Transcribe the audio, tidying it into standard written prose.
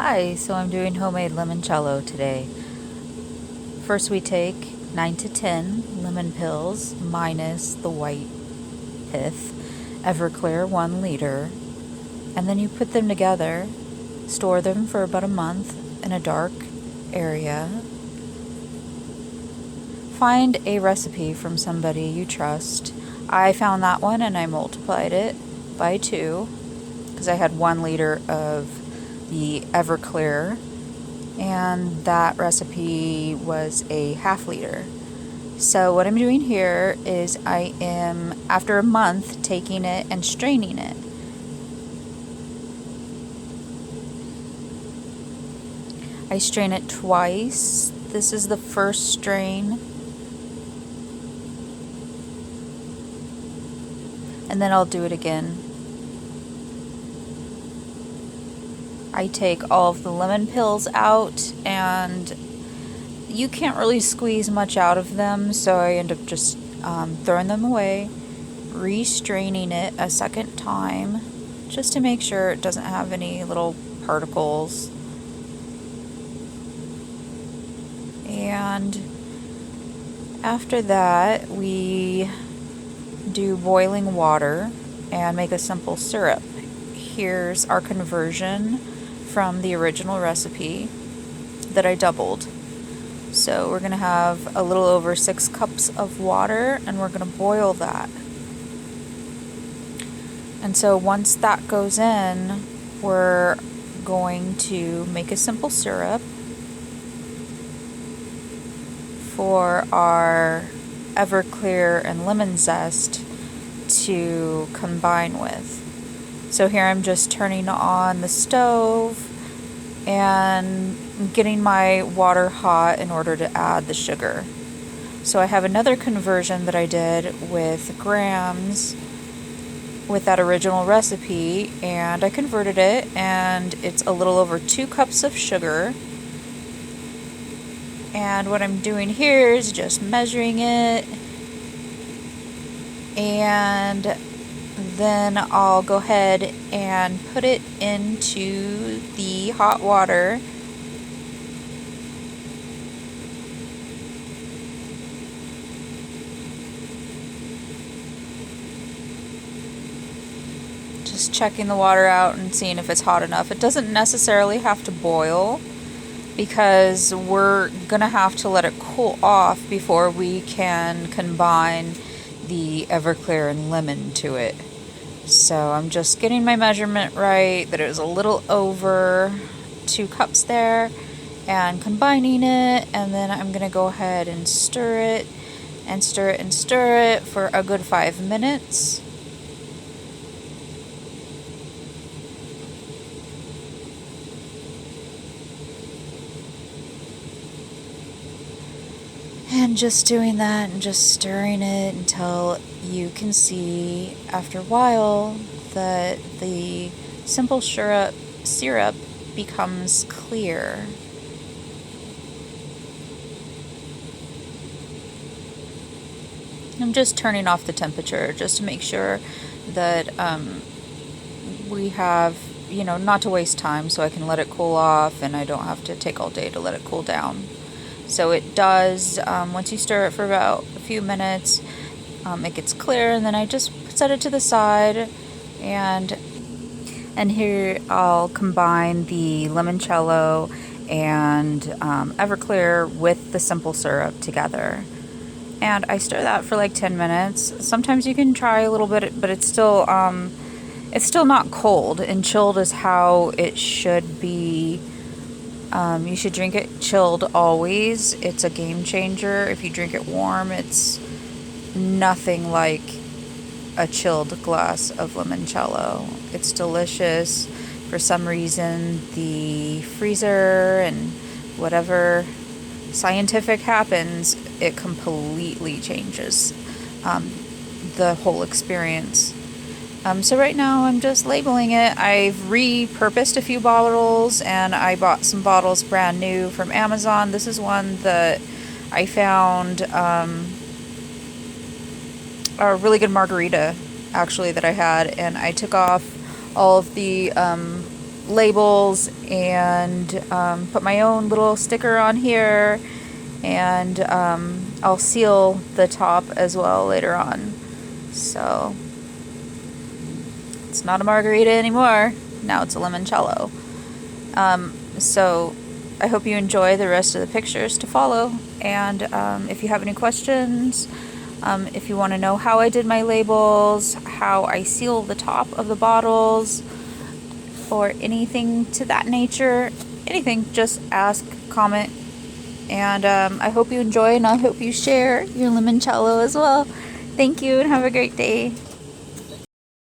Hi, so I'm doing homemade limoncello today. First we take 9 to 10 lemon pills minus the white pith, Everclear 1 liter, and then you put them together, store them for about a month in a dark area. Find a recipe from somebody you trust. I found that one and I multiplied it by 2 because I had 1 liter of the Everclear, and that recipe was a half liter. So what I'm doing here is I am, after a month, taking it and straining it. I strain it twice. This is the first strain. And then I'll do it again. I take all of the lemon pills out, and you can't really squeeze much out of them, so I end up just throwing them away, re-straining it a second time, just to make sure it doesn't have any little particles. And after that, we do boiling water and make a simple syrup. Here's our conversion from the original recipe that I doubled. So we're going to have a little over 6 cups of water, and we're going to boil that. And so once that goes in, we're going to make a simple syrup for our Everclear and lemon zest to combine with. So here I'm just turning on the stove and getting my water hot in order to add the sugar. So I have another conversion that I did with grams with that original recipe, and I converted it, and it's a little over 2 cups of sugar. And what I'm doing here is just measuring it, and then I'll go ahead and put it into the hot water. Just checking the water out and seeing if it's hot enough. It doesn't necessarily have to boil, because we're gonna have to let it cool off before we can combine the Everclear and lemon to it. So I'm just getting my measurement right, that it was a little over 2 cups there, and combining it, and then I'm gonna go ahead and stir it and stir it and stir it for a good 5 minutes. And just doing that and just stirring it until you can see after a while that the simple syrup becomes clear. I'm just turning off the temperature just to make sure that we have, not to waste time, so I can let it cool off and I don't have to take all day to let it cool down. So it does, once you stir it for about a few minutes, it gets clear, and then I just set it to the side, and here I'll combine the limoncello and Everclear with the simple syrup together. And I stir that for like 10 minutes. Sometimes you can try a little bit, but it's still not cold, and chilled is how it should be. You should drink it chilled always. It's a game changer. If you drink it warm, it's nothing like a chilled glass of limoncello. It's delicious. For some reason, the freezer and whatever scientific happens, it completely changes the whole experience. So right now I'm just labeling it. I've repurposed a few bottles, and I bought some bottles brand new from Amazon. This is one that I found a really good margarita, actually, that I had, and I took off all of the labels and put my own little sticker on here, and I'll seal the top as well later on. So it's not a margarita anymore, now it's a limoncello. So I hope you enjoy the rest of the pictures to follow, and if you have any questions, if you want to know how I did my labels, how I seal the top of the bottles, or anything to that nature, anything, just ask, comment, and I hope you enjoy, and I hope you share your limoncello as well. Thank you, and have a great day.